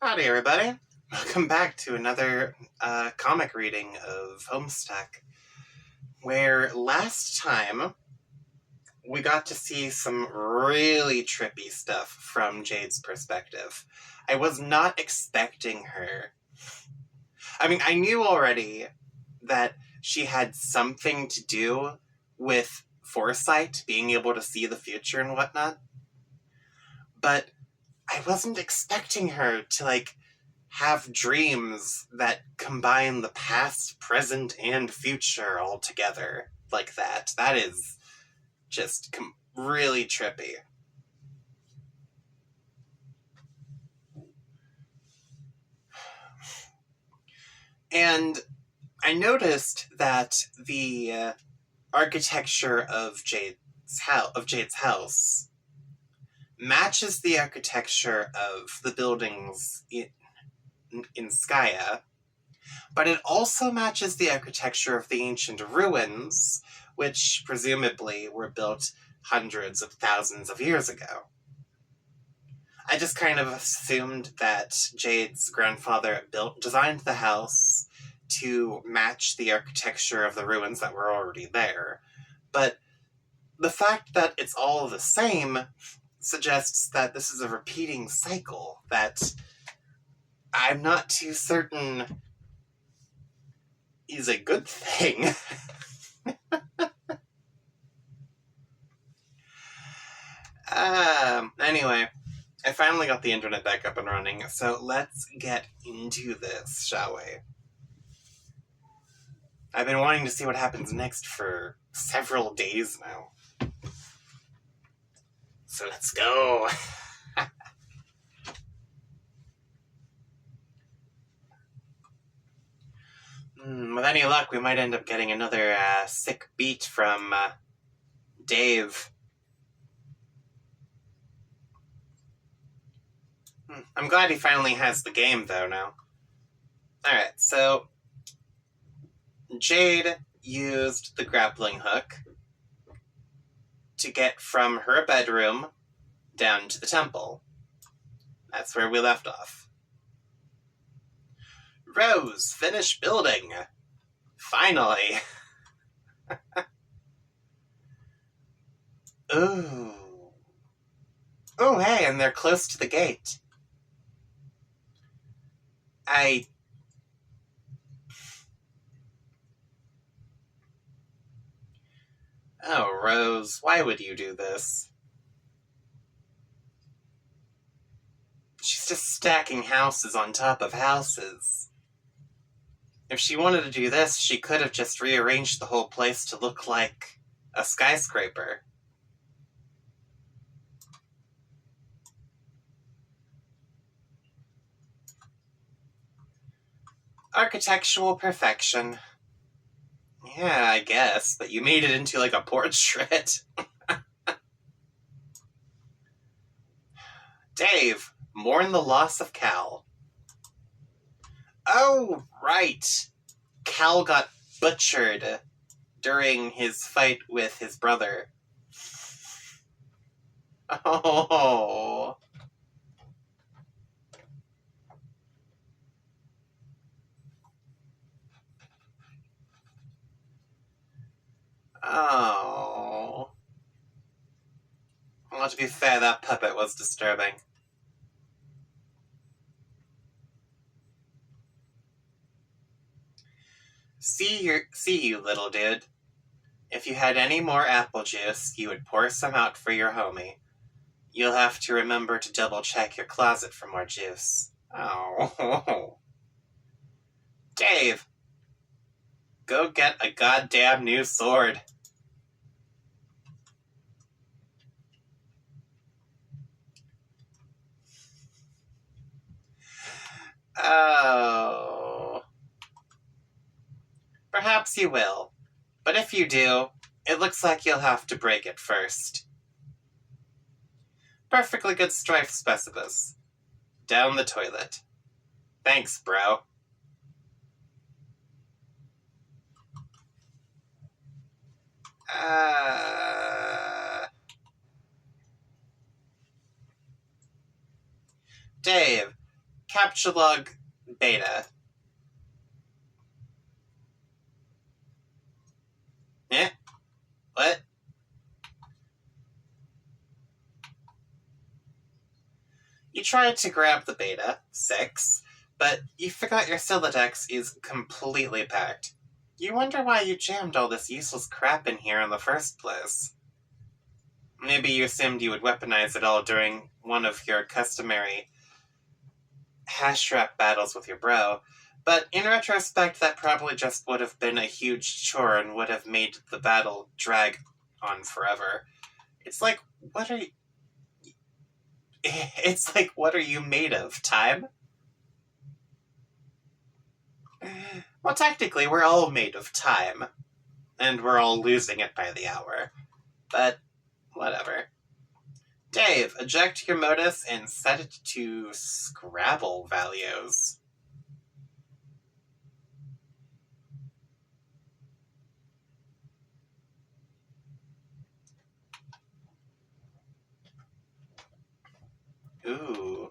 Howdy, everybody. Welcome back to another comic reading of Homestuck, where last time we got to see some really trippy stuff from Jade's perspective. I was not expecting her. I mean, I knew already that she had something to do with foresight, being able to see the future and whatnot, but I wasn't expecting her to, have dreams that combine the past, present, and future all together like that. That is just really trippy. And I noticed that the architecture of Jade's house matches the architecture of the buildings in Skya, but it also matches the architecture of the ancient ruins, which presumably were built hundreds of thousands of years ago. I just kind of assumed that Jade's grandfather designed the house to match the architecture of the ruins that were already there. But the fact that it's all the same suggests that this is a repeating cycle that I'm not too certain is a good thing. Anyway, I finally got the internet back up and running, so let's get into this, shall we? I've been wanting to see what happens next for several days now. So let's go. With any luck, we might end up getting another sick beat from Dave. I'm glad he finally has the game, though, now. Alright, so Jade used the grappling hook to get from her bedroom down to the temple. That's where we left off. Rose, finish building. Finally. Ooh. Oh, hey, and they're close to the gate. Oh, Rose, why would you do this? She's just stacking houses on top of houses. If she wanted to do this, she could have just rearranged the whole place to look like a skyscraper. Architectural perfection. Yeah, I guess, but you made it into like a portrait. Dave, mourn the loss of Cal. Oh, right. Cal got butchered during his fight with his brother. Oh. Oh. Well, to be fair, that puppet was disturbing. See you, little dude. If you had any more apple juice, you would pour some out for your homie. You'll have to remember to double-check your closet for more juice. Oh. Dave, go get a goddamn new sword. Oh. Perhaps you will. But if you do, it looks like you'll have to break it first. Perfectly good strife, Specibus. Down the toilet. Thanks, bro. Dave, capture log beta. Eh? What? You tried to grab the beta, 6, but you forgot your Sylladex is completely packed. You wonder why you jammed all this useless crap in here in the first place. Maybe you assumed you would weaponize it all during one of your customary hash trap battles with your bro, but in retrospect that probably just would have been a huge chore and would have made the battle drag on forever. It's like, what are you made of? Time? Well, technically, we're all made of time, and we're all losing it by the hour. But, whatever. Dave, eject your modus and set it to Scrabble values. Ooh.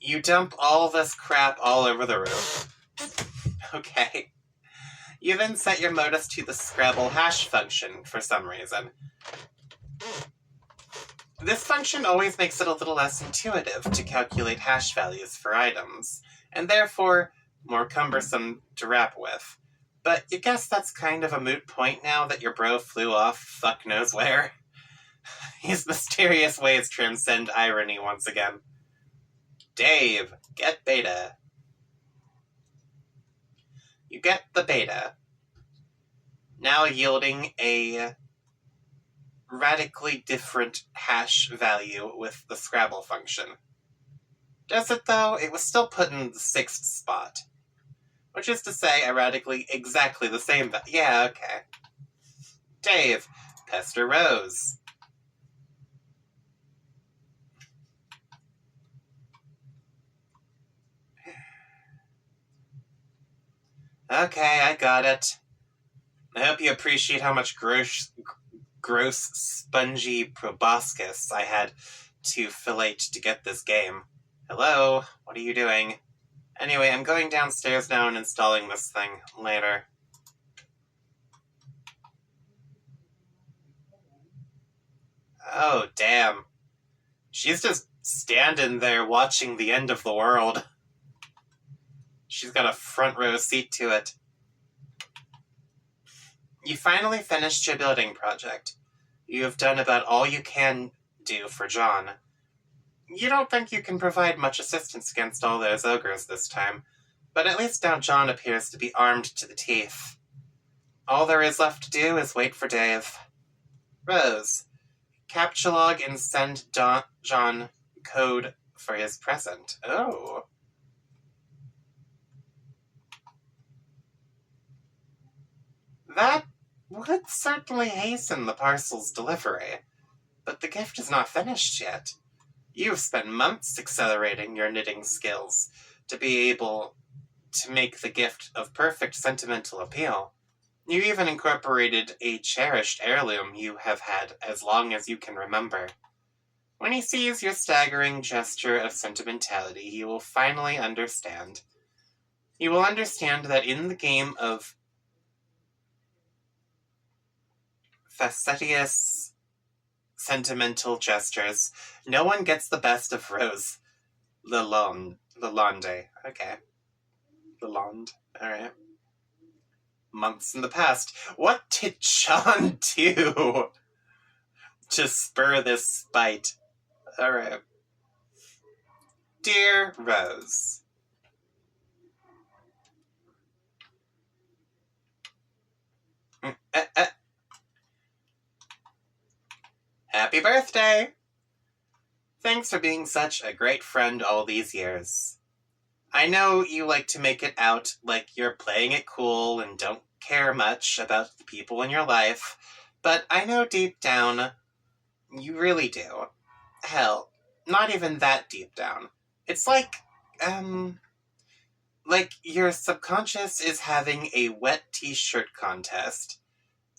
You dump all this crap all over the room. Okay. You then set your modus to the Scrabble hash function for some reason. This function always makes it a little less intuitive to calculate hash values for items, and therefore more cumbersome to wrap with. But you guess that's kind of a moot point now that your bro flew off fuck knows where. His mysterious ways transcend irony once again. Dave, get beta. You get the beta, now yielding a radically different hash value with the Scrabble function. Does it though? It was still put in the 6th spot. Which is to say, exactly the same yeah, okay. Dave, pester Rose. Okay, I got it. I hope you appreciate how much gross, spongy proboscis I had to fillet to get this game. Hello? What are you doing? Anyway, I'm going downstairs now and installing this thing later. Oh, damn. She's just standing there watching the end of the world. She's got a front row seat to it. You finally finished your building project. You have done about all you can do for John. You don't think you can provide much assistance against all those ogres this time, but at least now John appears to be armed to the teeth. All there is left to do is wait for Dave. Rose, capture log and send John code for his present. Oh. That would certainly hasten the parcel's delivery, but the gift is not finished yet. You've spent months accelerating your knitting skills to be able to make the gift of perfect sentimental appeal. You even incorporated a cherished heirloom you have had as long as you can remember. When he sees your staggering gesture of sentimentality, he will finally understand. He will understand that in the game of facetious sentimental gestures, no one gets the best of Rose Lalonde. Okay. Lalonde. Alright. Months in the past. What did John do to spur this spite? Alright. Dear Rose. Happy birthday! Thanks for being such a great friend all these years. I know you like to make it out like you're playing it cool and don't care much about the people in your life, but I know deep down you really do. Hell, not even that deep down. It's like your subconscious is having a wet t-shirt contest,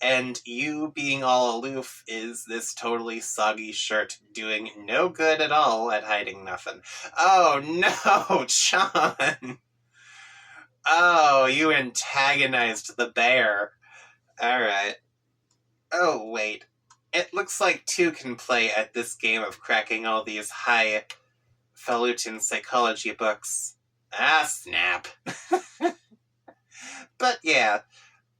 and you being all aloof is this totally soggy shirt doing no good at all at hiding nothing. Oh no, John! Oh, you antagonized the bear. Alright. Oh, wait. It looks like two can play at this game of cracking all these highfalutin psychology books. Ah, snap. But yeah,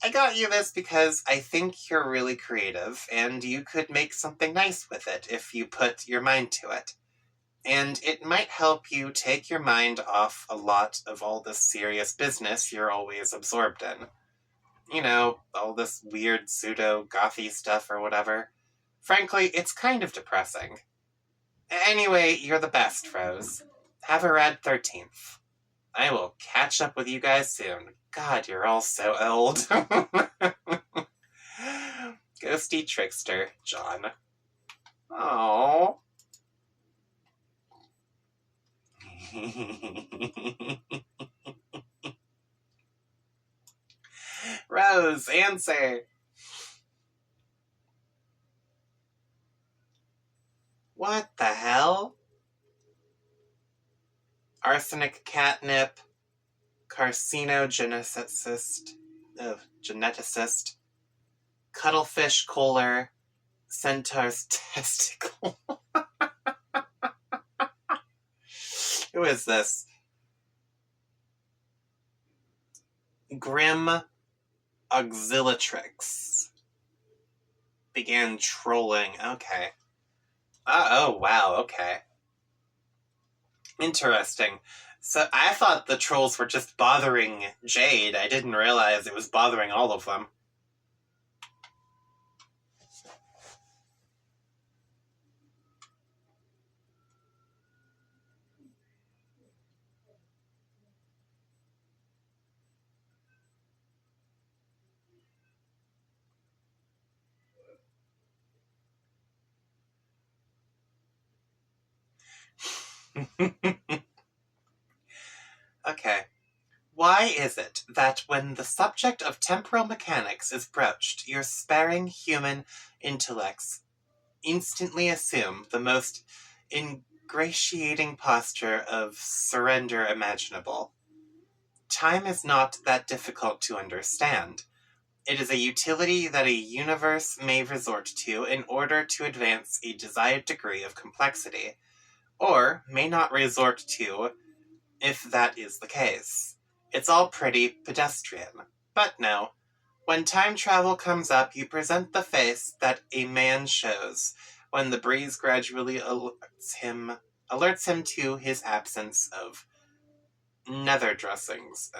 I got you this because I think you're really creative, and you could make something nice with it if you put your mind to it. And it might help you take your mind off a lot of all this serious business you're always absorbed in. You know, all this weird pseudo-gothy stuff or whatever. Frankly, it's kind of depressing. Anyway, you're the best, Rose. Have a rad 13th. I will catch up with you guys soon. God, you're all so old. Ghosty trickster, John. Aww. Rose, answer. What the hell? Arsenic catnip, carcinogeneticist, geneticist, cuttlefish kohler, centaur's testicle. Who is this? Grim Auxiliatrix. Began trolling. Okay. Oh, wow, okay. Interesting. So I thought the trolls were just bothering Jade. I didn't realize it was bothering all of them. Okay. Why is it that when the subject of temporal mechanics is broached, your sparing human intellects instantly assume the most ingratiating posture of surrender imaginable? Time is not that difficult to understand. It is a utility that a universe may resort to in order to advance a desired degree of complexity, or may not resort to if that is the case. It's all pretty pedestrian. But no, when time travel comes up, you present the face that a man shows when the breeze gradually alerts him to his absence of nether dressings.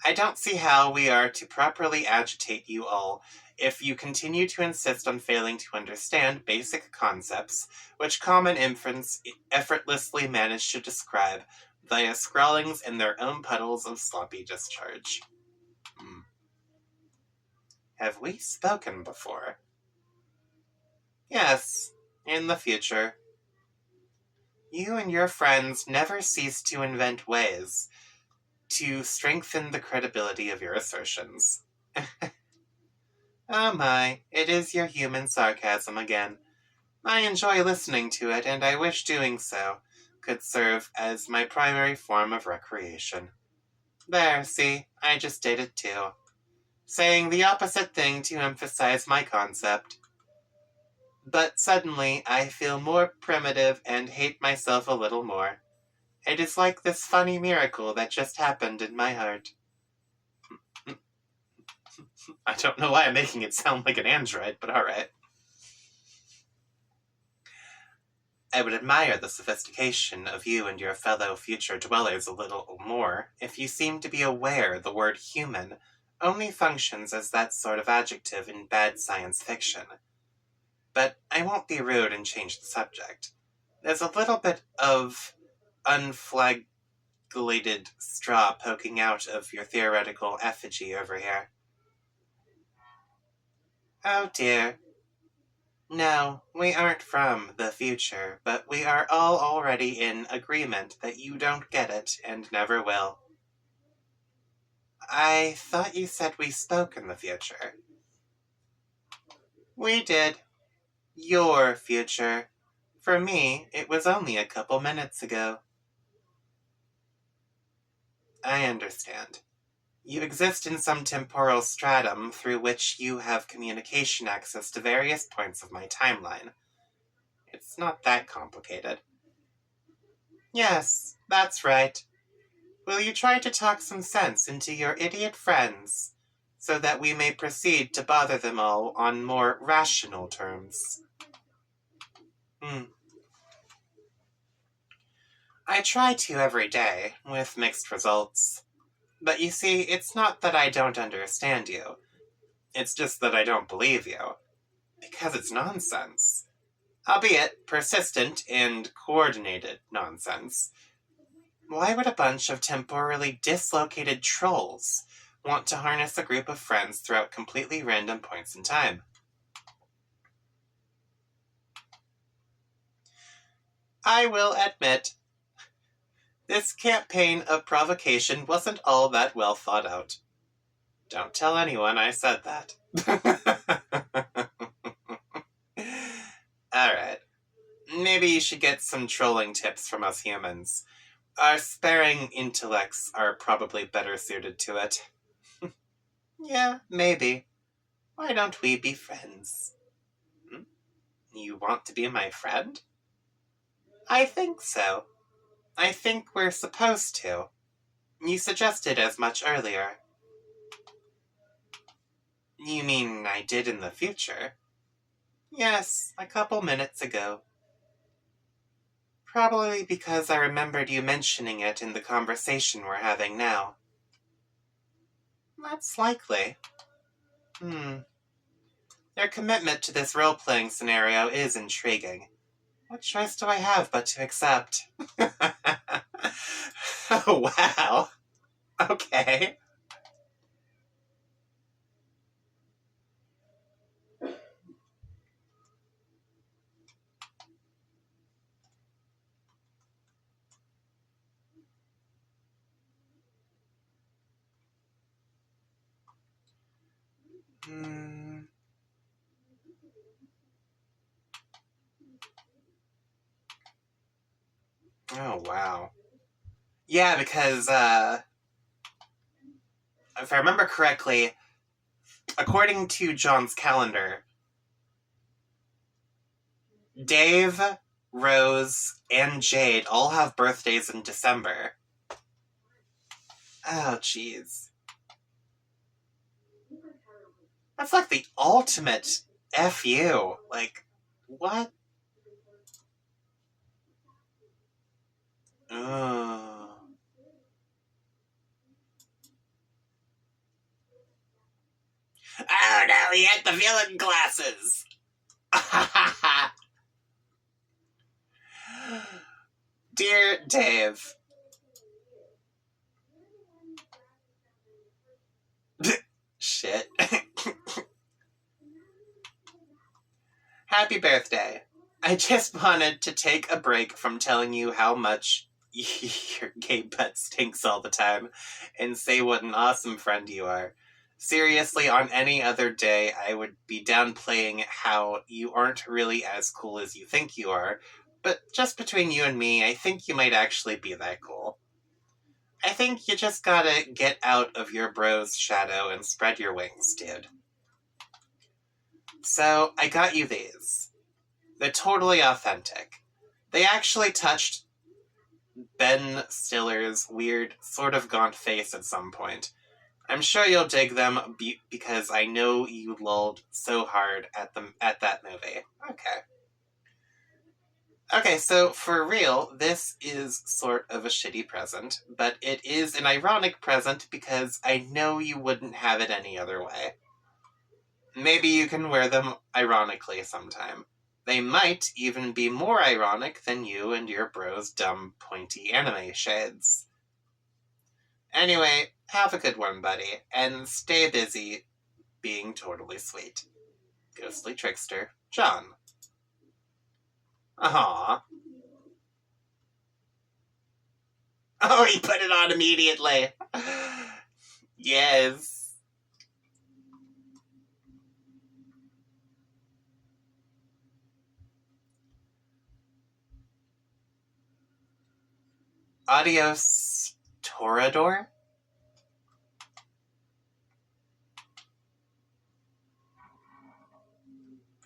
I don't see how we are to properly agitate you all if you continue to insist on failing to understand basic concepts which common infants effortlessly manage to describe via scrawlings in their own puddles of sloppy discharge. Have we spoken before? Yes, in the future. You and your friends never cease to invent ways to strengthen the credibility of your assertions. Oh my, it is your human sarcasm again. I enjoy listening to it, and I wish doing so could serve as my primary form of recreation. There, see, I just did it too. Saying the opposite thing to emphasize my concept. But suddenly, I feel more primitive and hate myself a little more. It is like this funny miracle that just happened in my heart. I don't know why I'm making it sound like an android, but alright. I would admire the sophistication of you and your fellow future dwellers a little more if you seem to be aware the word human only functions as that sort of adjective in bad science fiction. But I won't be rude and change the subject. There's a little bit of unflagellated straw poking out of your theoretical effigy over here. Oh dear. No, we aren't from the future, but we are all already in agreement that you don't get it and never will. I thought you said we spoke in the future. We did. Your future. For me, it was only a couple minutes ago. I understand. You exist in some temporal stratum through which you have communication access to various points of my timeline. It's not that complicated. Yes, that's right. Will you try to talk some sense into your idiot friends, so that we may proceed to bother them all on more rational terms? I try to every day, with mixed results. But you see, it's not that I don't understand you. It's just that I don't believe you. Because it's nonsense. Albeit persistent and coordinated nonsense. Why would a bunch of temporally dislocated trolls want to harness a group of friends throughout completely random points in time? I will admit, this campaign of provocation wasn't all that well thought out. Don't tell anyone I said that. Alright. Maybe you should get some trolling tips from us humans. Our sparing intellects are probably better suited to it. Yeah, maybe. Why don't we be friends? You want to be my friend? I think so. I think we're supposed to. You suggested as much earlier. You mean I did in the future? Yes, a couple minutes ago. Probably because I remembered you mentioning it in the conversation we're having now. That's likely. Your commitment to this role-playing scenario is intriguing. What choice do I have but to accept? Oh, wow. Okay. Oh, wow. Yeah, because, if I remember correctly, according to John's calendar, Dave, Rose, and Jade all have birthdays in December. Oh, jeez. That's like the ultimate F you. Like, what? Oh. Oh no, he had the villain glasses! Dear Dave. Shit. Happy birthday. I just wanted to take a break from telling you how much your gay butt stinks all the time and say what an awesome friend you are. Seriously, on any other day, I would be downplaying how you aren't really as cool as you think you are, but just between you and me, I think you might actually be that cool. I think you just gotta get out of your bro's shadow and spread your wings, dude. So, I got you these. They're totally authentic. They actually touched Ben Stiller's weird, sort of gaunt face at some point. I'm sure you'll dig them because I know you lulled so hard at that movie. Okay, so for real, this is sort of a shitty present, but it is an ironic present because I know you wouldn't have it any other way. Maybe you can wear them ironically sometime. They might even be more ironic than you and your bro's dumb, pointy anime shades. Anyway, have a good one, buddy, and stay busy being totally sweet. Ghostly Trickster, John. Aww. Oh, he put it on immediately. Yes. Adios, Torador?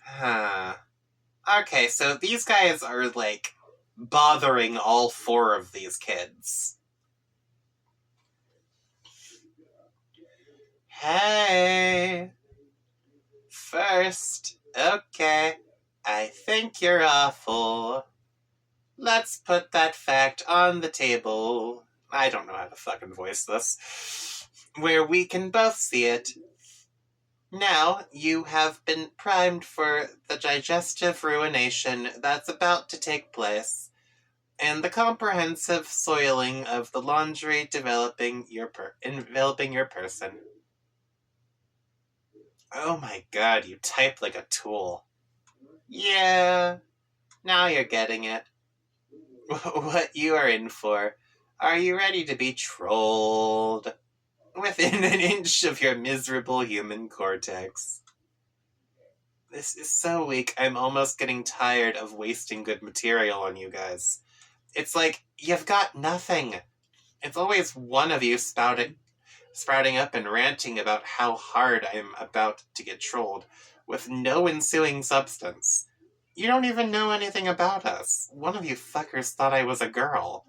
Huh. Okay, so these guys are, like, bothering all 4 of these kids. Hey! First, okay, I think you're awful. Let's put that fact on the table. I don't know how to fucking voice this. Where we can both see it. Now you have been primed for the digestive ruination that's about to take place, and the comprehensive soiling of the laundry enveloping your person. Oh my god, you type like a tool. Yeah, now you're getting it. What you are in for. Are you ready to be trolled? Within an inch of your miserable human cortex. This is so weak, I'm almost getting tired of wasting good material on you guys. It's like, you've got nothing. It's always one of you sprouting up and ranting about how hard I'm about to get trolled, with no ensuing substance. You don't even know anything about us. One of you fuckers thought I was a girl.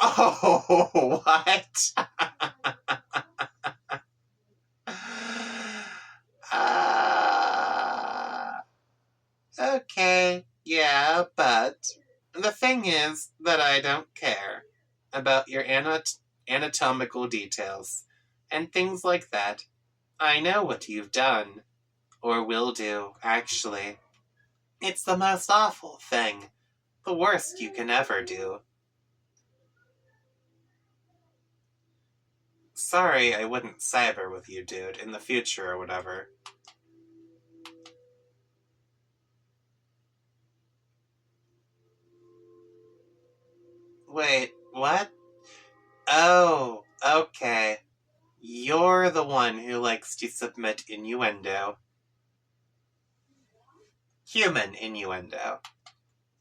Oh, what? Okay, yeah, but the thing is that I don't care about your anatomical details and things like that. I know what you've done, or will do, actually. It's the most awful thing, the worst you can ever do. Sorry I wouldn't cyber with you, dude, in the future or whatever. Wait, what? Oh, okay. You're the one who likes to submit innuendo. Human innuendo.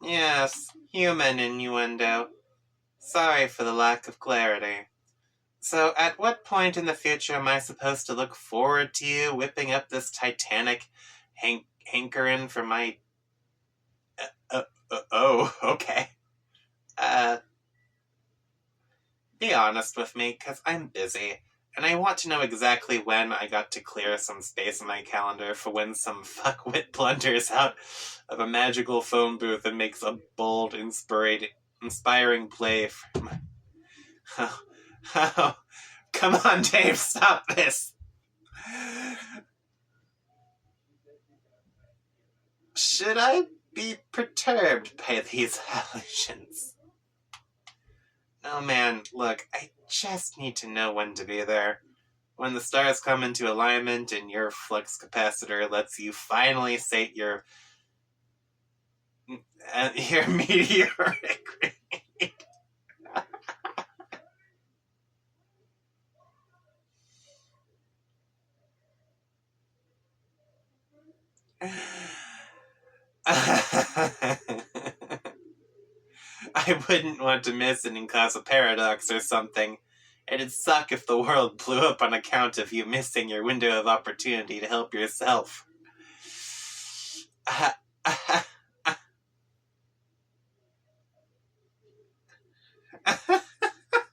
Yes, human innuendo. Sorry for the lack of clarity. So, at what point in the future am I supposed to look forward to you whipping up this Titanic hankering for my... okay. Be honest with me, because I'm busy, and I want to know exactly when I got to clear some space in my calendar for when some fuckwit blunders out of a magical phone booth and makes a bold, inspiring play for my... Oh, come on, Dave, stop this! Should I be perturbed by these hallucinations? Oh man, look, I just need to know when to be there. When the stars come into alignment and your flux capacitor lets you finally sate your meteoric rate. I wouldn't want to miss it and cause a paradox or something. It'd suck if the world blew up on account of you missing your window of opportunity to help yourself.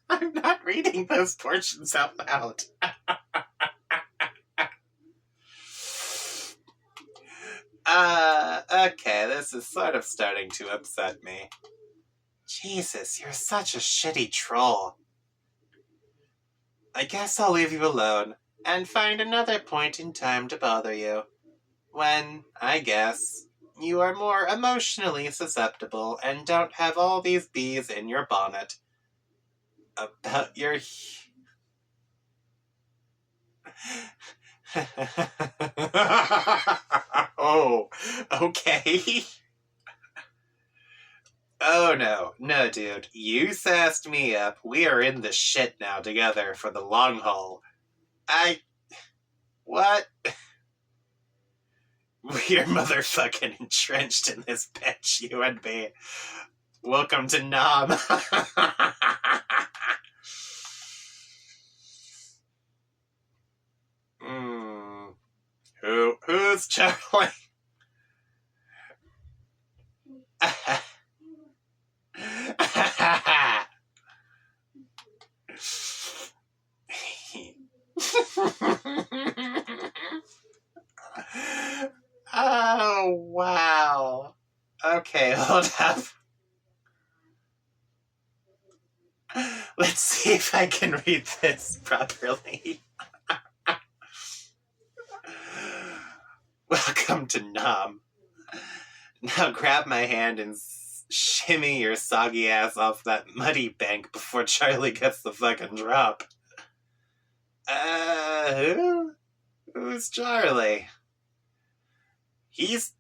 I'm not reading those portions out loud. Okay, this is sort of starting to upset me. Jesus, you're such a shitty troll. I guess I'll leave you alone, and find another point in time to bother you. When, I guess, you are more emotionally susceptible and don't have all these bees in your bonnet. About your... Oh, okay. Oh no, dude. You sassed me up. We are in the shit now together for the long haul. What? We're motherfucking entrenched in this bitch, you and me. Welcome to Nam. is Charlie. Oh, wow. Okay, hold up. Let's see if I can read this properly. Welcome to Nom. Now grab my hand and shimmy your soggy ass off that muddy bank before Charlie gets the fucking drop. Who? Who's Charlie? He's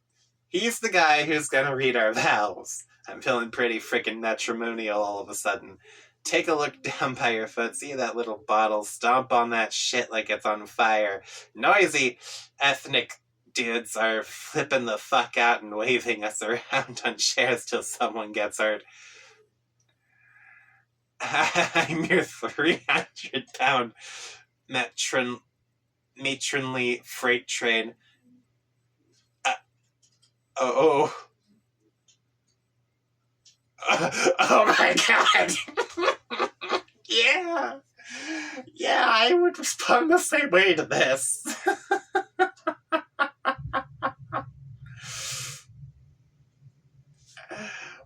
the guy who's gonna read our vows. I'm feeling pretty freaking matrimonial all of a sudden. Take a look down by your foot. See that little bottle? Stomp on that shit like it's on fire. Noisy ethnic dudes are flipping the fuck out and waving us around on chairs till someone gets hurt. I'm your 300-pound matronly freight train. Oh my god! Yeah, I would respond the same way to this.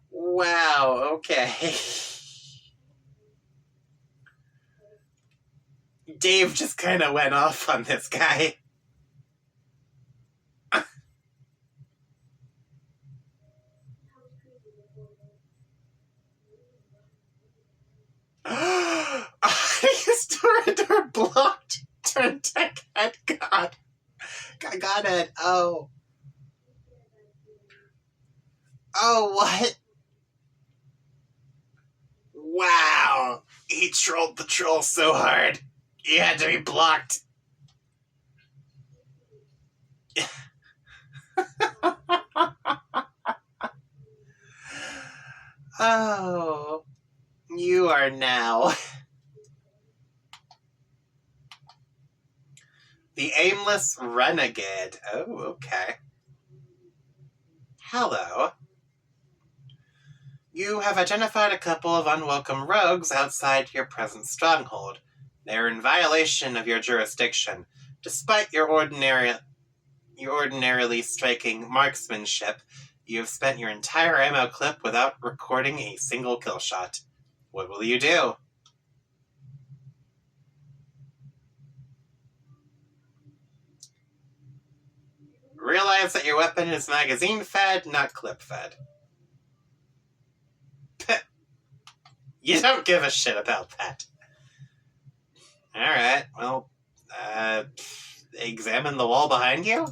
Wow, okay. Dave just kind of went off on this guy. His door blocked. Turn tech head. God. I got it. Oh. Oh, what? Wow. He trolled the troll so hard. He had to be blocked. Oh. You are now the aimless renegade. Oh, okay. Hello. You have identified a couple of unwelcome rogues outside your present stronghold. They are in violation of your jurisdiction. Despite your ordinarily striking marksmanship, you have spent your entire ammo clip without recording a single kill shot. What will you do? Realize that your weapon is magazine fed, not clip fed. You don't give a shit about that. Alright, well, examine the wall behind you?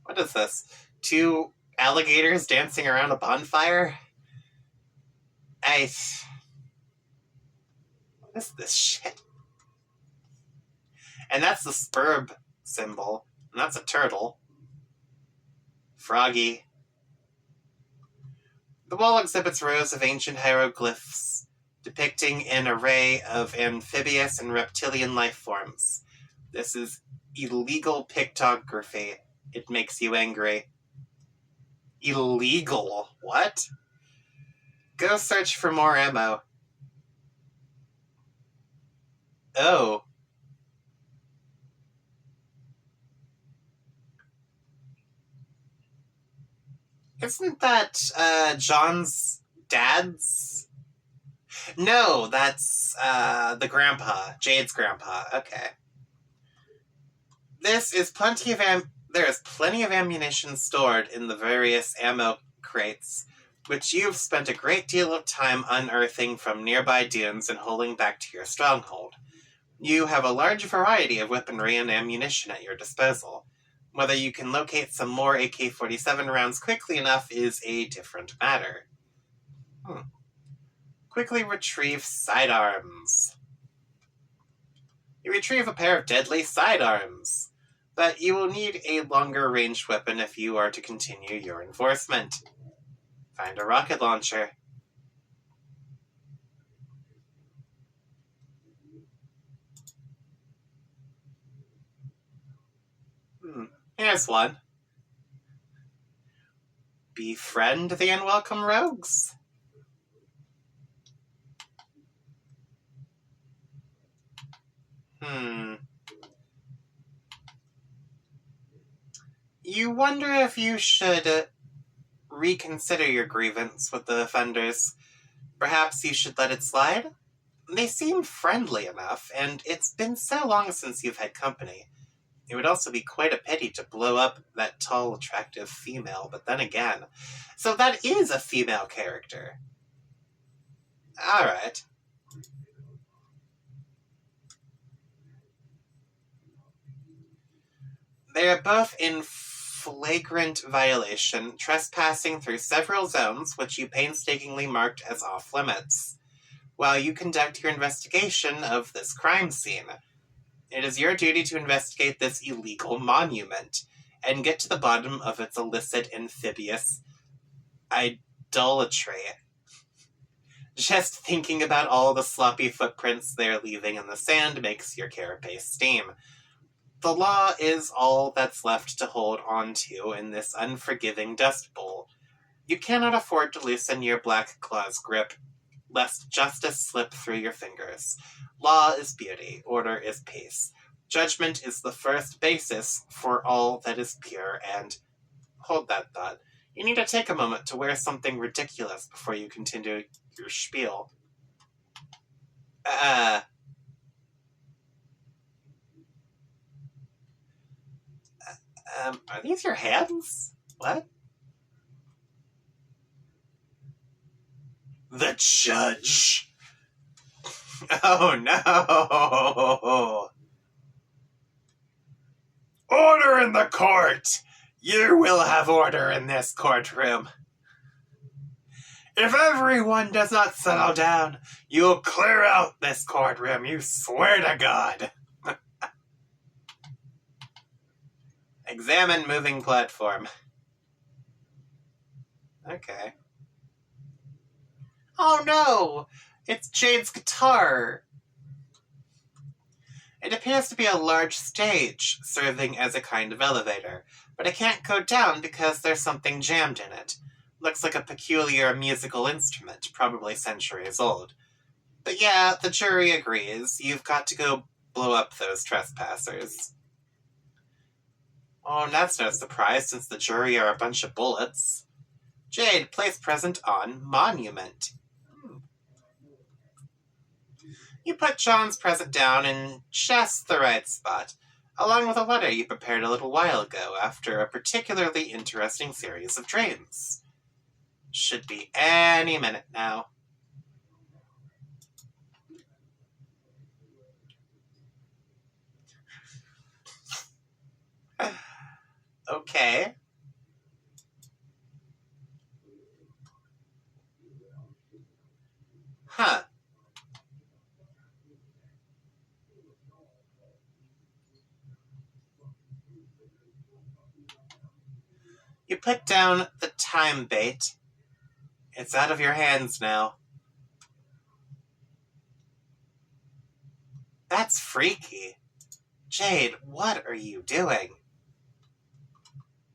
What is this? 2 alligators dancing around a bonfire? What is this shit? And that's the spurb symbol. And that's a turtle. Froggy. The wall exhibits rows of ancient hieroglyphs depicting an array of amphibious and reptilian life forms. This is illegal pictography. It makes you angry. Illegal? What? Go search for more ammo. Oh. Isn't that, John's dad's? No, that's, the grandpa. Jade's grandpa. Okay. There is plenty of ammunition stored in the various ammo crates, which you've spent a great deal of time unearthing from nearby dunes and hauling back to your stronghold. You have a large variety of weaponry and ammunition at your disposal. Whether you can locate some more AK-47 rounds quickly enough is a different matter. Quickly retrieve sidearms. You retrieve a pair of deadly sidearms, but you will need a longer ranged weapon if you are to continue your enforcement. Find a rocket launcher. Here's one. Befriend the unwelcome rogues. You wonder if you should reconsider your grievance with the offenders. Perhaps you should let it slide? They seem friendly enough, and it's been so long since you've had company. It would also be quite a pity to blow up that tall, attractive female, but then again. So that is a female character. Alright. They are both in flagrant violation, trespassing through several zones which you painstakingly marked as off-limits. While you conduct your investigation of this crime scene, it is your duty to investigate this illegal monument and get to the bottom of its illicit amphibious idolatry. Just thinking about all the sloppy footprints they're leaving in the sand makes your carapace steam. The law is all that's left to hold on to in this unforgiving dust bowl. You cannot afford to loosen your black claw's grip, lest justice slip through your fingers. Law is beauty, order is peace. Judgment is the first basis for all that is pure, and hold that thought. You need to take a moment to wear something ridiculous before you continue your spiel. Are these your hands? What? The judge. Oh no! Order in the court! You will have order in this courtroom. If everyone does not settle down, you'll clear out this courtroom, you swear to God. Examine moving platform. Okay. Oh no! It's Jade's guitar! It appears to be a large stage, serving as a kind of elevator, but it can't go down because there's something jammed in it. Looks like a peculiar musical instrument, probably centuries old. But yeah, the jury agrees. You've got to go blow up those trespassers. Oh, and that's no surprise, since the jury are a bunch of bullets. Jade, place present on monument. You put John's present down in just the right spot, along with a letter you prepared a little while ago after a particularly interesting series of dreams. Should be any minute now. Okay. Huh. You put down the time bait. It's out of your hands now. That's freaky. Jade, what are you doing?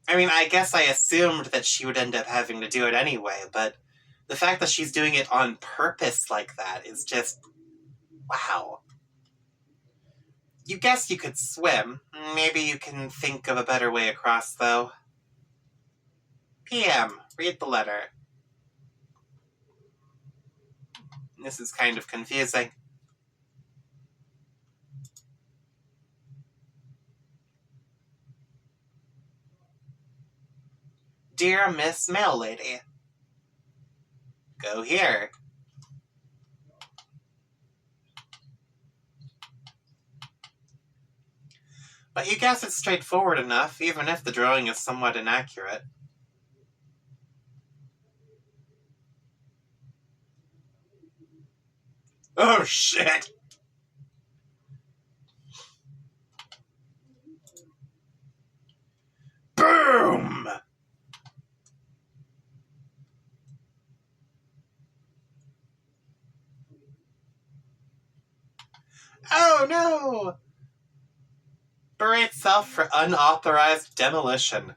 I mean, I guess I assumed that she would end up having to do it anyway, but the fact that she's doing it on purpose like that is just... wow. You guess you could swim. Maybe you can think of a better way across, though. PM. Read the letter. This is kind of confusing. Dear Miss Mail Lady. Go here. But you guess it's straightforward enough, even if the drawing is somewhat inaccurate. Oh, shit! Boom! Oh, no! Berates yourself for unauthorized demolition.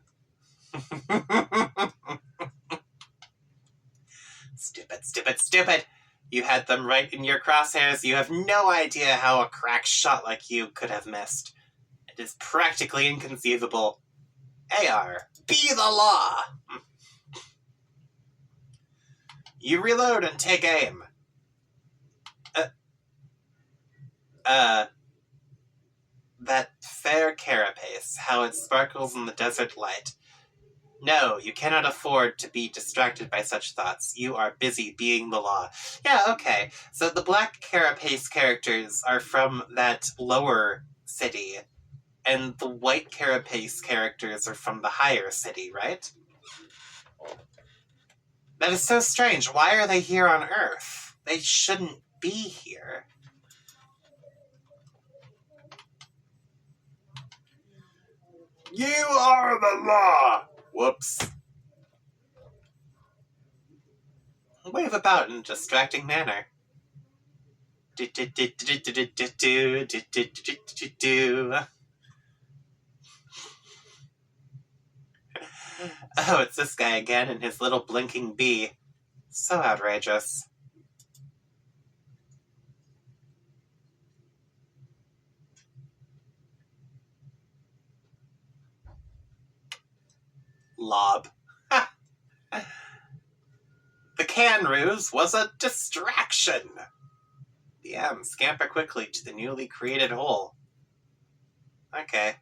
Stupid, stupid, stupid. You had them right in your crosshairs. You have no idea how a crack shot like you could have missed. It is practically inconceivable. AR, be the law! You reload and take aim. That fair carapace, how it sparkles in the desert light. No, you cannot afford to be distracted by such thoughts. You are busy being the law. Yeah, okay. So the black carapace characters are from that lower city, and the white carapace characters are from the higher city, right? That is so strange. Why are they here on Earth? They shouldn't be here. You are the law! Whoops. Wave about in a distracting manner. Oh, it's this guy again and his little blinking bee. So outrageous. Lob. The can ruse was a distraction. DM, scamper quickly to the newly created hole. Okay.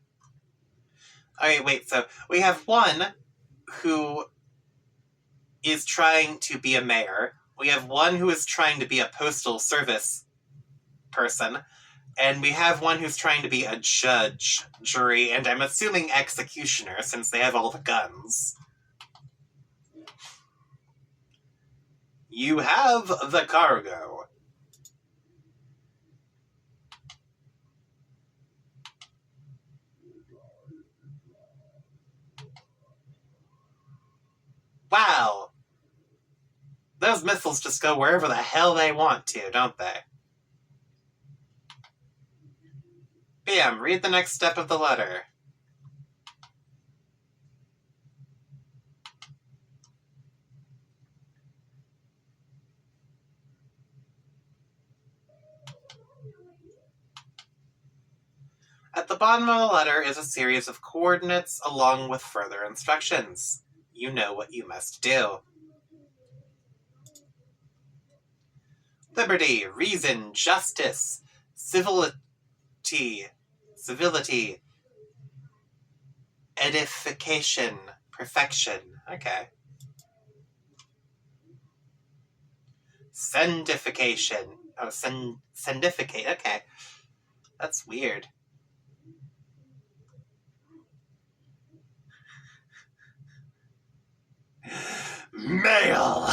Okay, wait, so we have one who is trying to be a mayor. We have one who is trying to be a postal service person. And we have one who's trying to be a judge, jury, and I'm assuming executioner since they have all the guns. You have the cargo. Wow. Those missiles just go wherever the hell they want to, don't they? PM, read the next step of the letter. At the bottom of the letter is a series of coordinates along with further instructions. You know what you must do. Liberty, reason, justice, civility, edification, perfection. Okay. Sendification. Oh, sendificate. Okay. That's weird. Mail!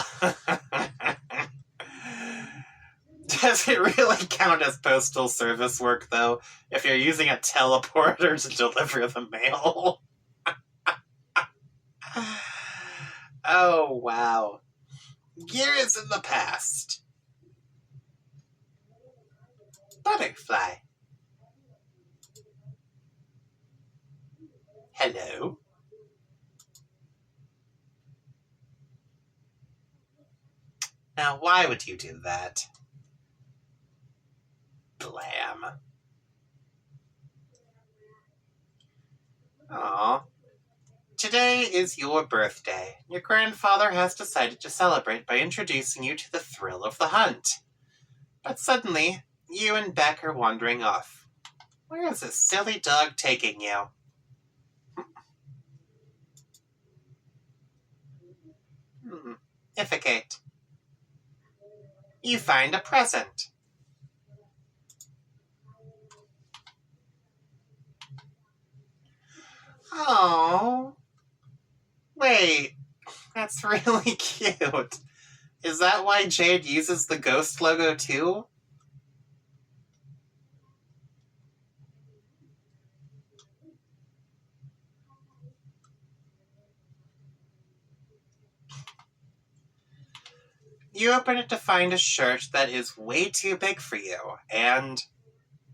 Does it really count as postal service work, though, if you're using a teleporter to deliver the mail? Oh, wow. Years in the past. Butterfly. Hello? Now, why would you do that? Blam. Aw. Today is your birthday. Your grandfather has decided to celebrate by introducing you to the thrill of the hunt. But suddenly, you and Beck are wandering off. Where is this silly dog taking you? Ificate. You find a present. Oh. Wait, that's really cute. Is that why Jade uses the ghost logo too? You open it to find a shirt that is way too big for you, and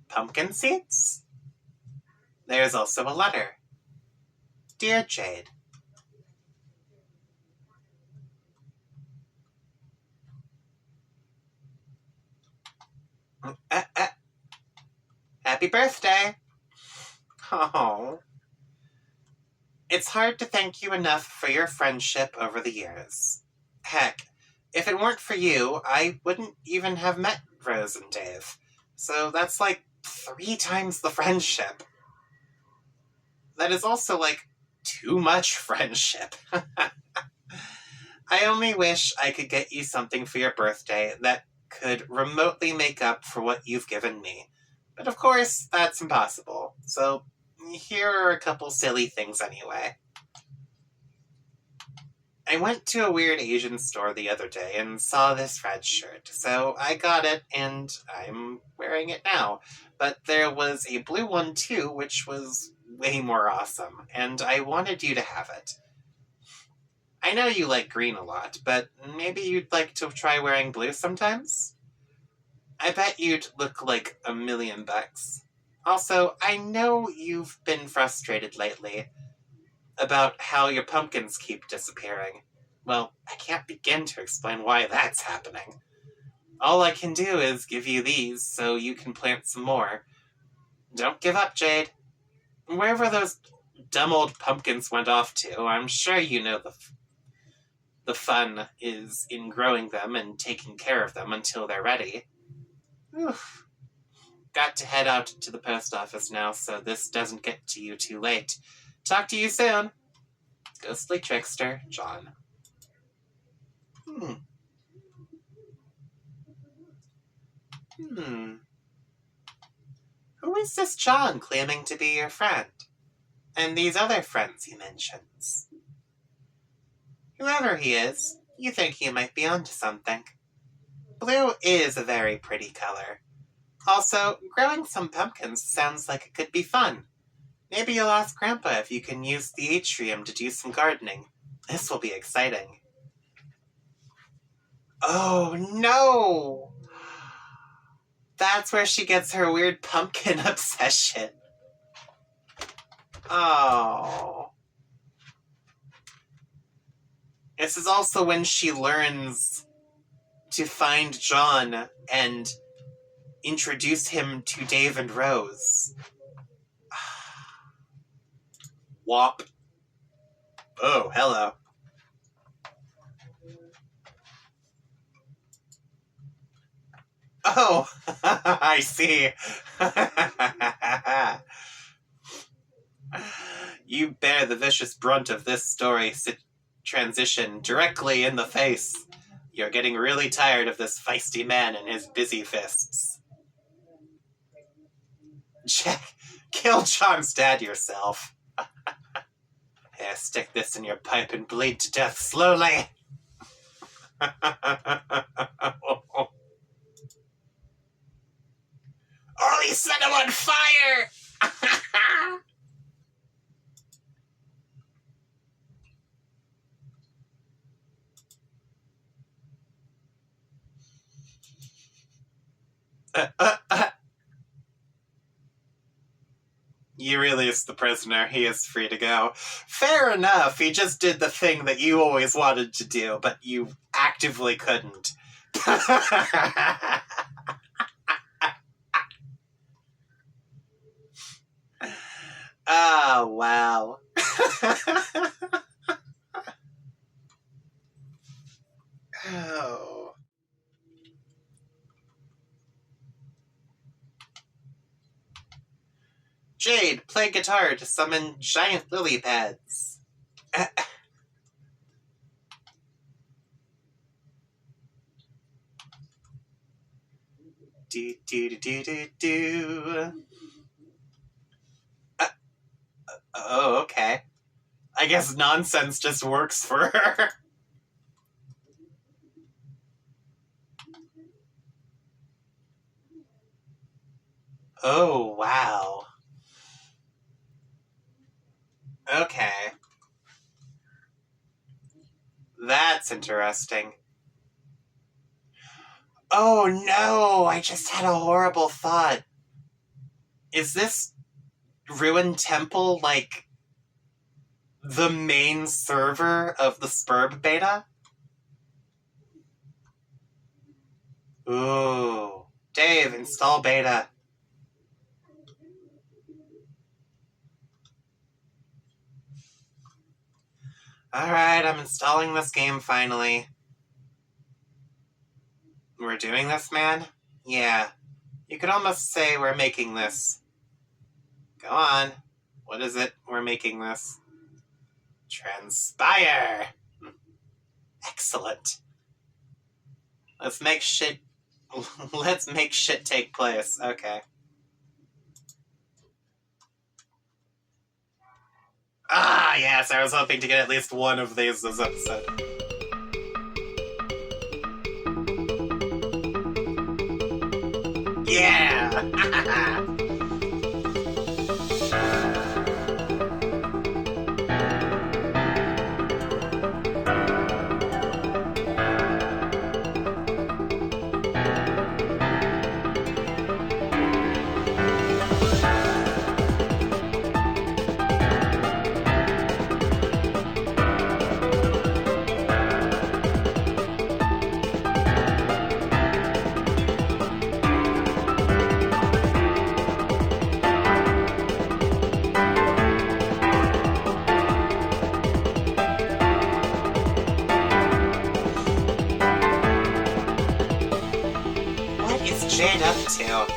pumpkin seeds? There's also a letter. Dear Jade. Happy birthday! Oh. It's hard to thank you enough for your friendship over the years. Heck, if it weren't for you, I wouldn't even have met Rose and Dave. So that's like 3 times the friendship. That is also like too much friendship. I only wish I could get you something for your birthday that could remotely make up for what you've given me. But of course, that's impossible. So here are a couple silly things anyway. I went to a weird Asian store the other day and saw this red shirt, so I got it and I'm wearing it now. But there was a blue one too, which was way more awesome, and I wanted you to have it. I know you like green a lot, but maybe you'd like to try wearing blue sometimes? I bet you'd look like $1,000,000. Also, I know you've been frustrated lately about how your pumpkins keep disappearing. Well, I can't begin to explain why that's happening. All I can do is give you these so you can plant some more. Don't give up, Jade. Wherever those dumb old pumpkins went off to, I'm sure you know the fun is in growing them and taking care of them until they're ready. Oof. Got to head out to the post office now, so this doesn't get to you too late. Talk to you soon. Ghostly Trickster, John. Who is this John claiming to be your friend? And these other friends he mentions? Whoever he is, you think he might be onto something. Blue is a very pretty color. Also, growing some pumpkins sounds like it could be fun. Maybe you'll ask Grandpa if you can use the atrium to do some gardening. This will be exciting. Oh, no! That's where she gets her weird pumpkin obsession. Oh. This is also when she learns to find John and introduce him to Dave and Rose. Wop. Oh, hello. Oh, I see. You bear the vicious brunt of this story transition directly in the face. You're getting really tired of this feisty man and his busy fists. Jack, kill John's dad yourself. Here, stick this in your pipe and bleed to death slowly. Oh, he set him on fire! He really is the prisoner. He is free to go. Fair enough. He just did the thing that you always wanted to do, but you actively couldn't. Oh, wow. Oh. Jade, play guitar to summon giant lily pads. Do do do do do do. Oh, okay. I guess nonsense just works for her. Oh, wow. Okay. That's interesting. Oh no, I just had a horrible thought. Is this Ruined Temple, like, the main server of the Spurb beta? Ooh. Dave, install beta. Alright, I'm installing this game finally. We're doing this, man? Yeah. You could almost say we're making this. Go on. What is it? We're making this. Transpire! Excellent. Let's make shit take place. Okay. Ah, yes, I was hoping to get at least one of these this episode. Yeah! What is Jade up to?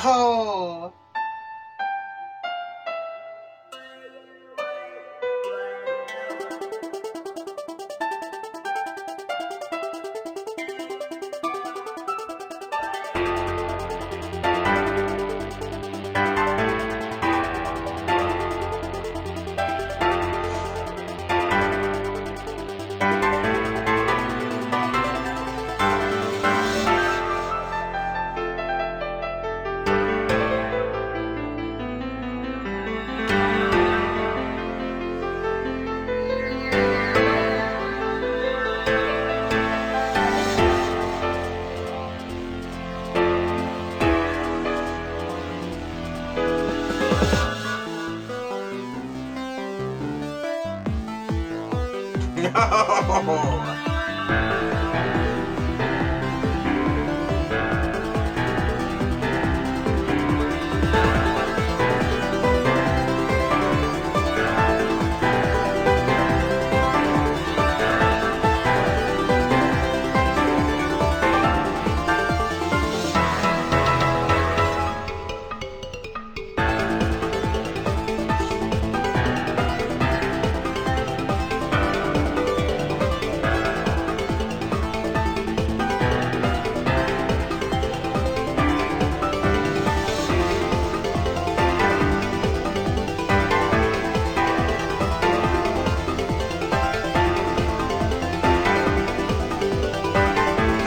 Oh! No!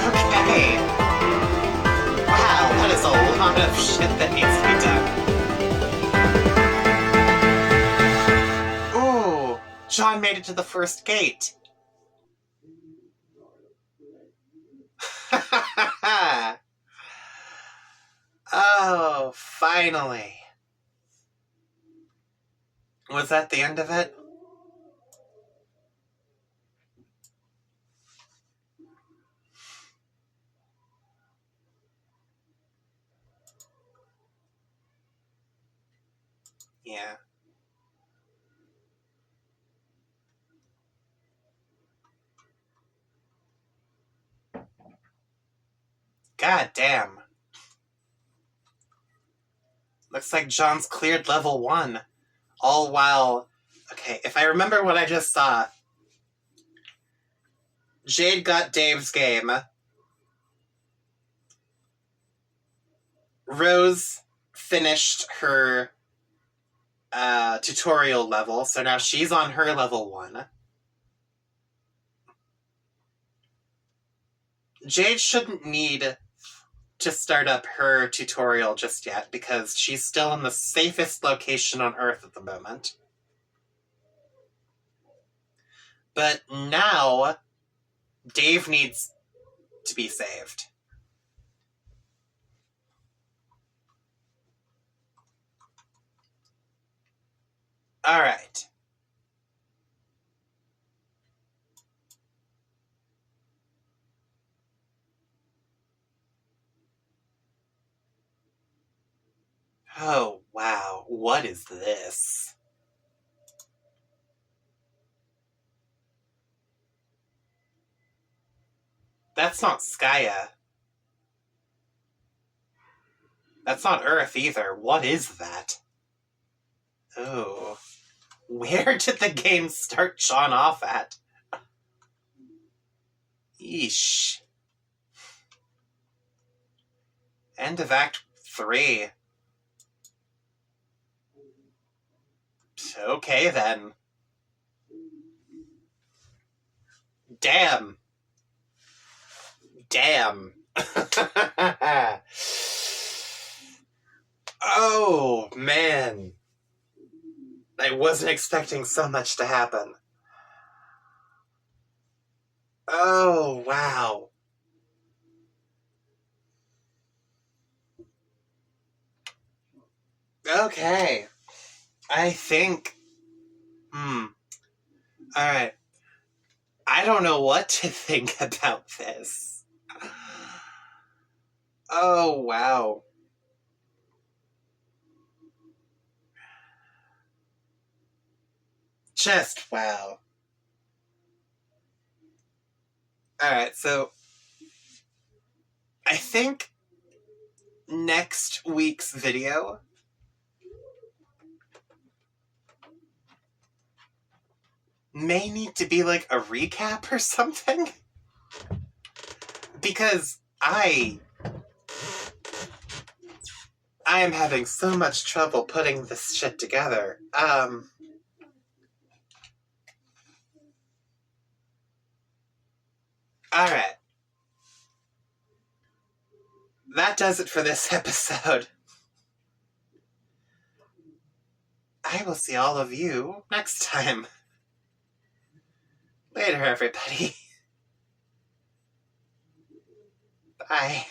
Okay. Wow, that is a lot of shit that needs to be done. Ooh, John made it to the first gate. Oh, finally. Was that the end of it? Yeah. God damn. Looks like John's cleared level 1. All while... Okay, if I remember what I just saw... Jade got Dave's game. Rose finished her tutorial level, so now she's on her level 1. Jade shouldn't need to start up her tutorial just yet, because she's still in the safest location on Earth at the moment. But now, Dave needs to be saved. Alright. Oh, wow. What is this? That's not Skya. That's not Earth either. What is that? Oh. Where did the game start John off at? Eesh. End of Act 3. Okay, then. Damn. Damn. Oh, man. I wasn't expecting so much to happen. Oh, wow. Okay. I think... Alright. I don't know what to think about this. Oh, wow. Just wow. Alright, so... I think next week's video may need to be like a recap or something. Because I am having so much trouble putting this shit together. Alright. That does it for this episode. I will see all of you next time. Later, everybody. Bye.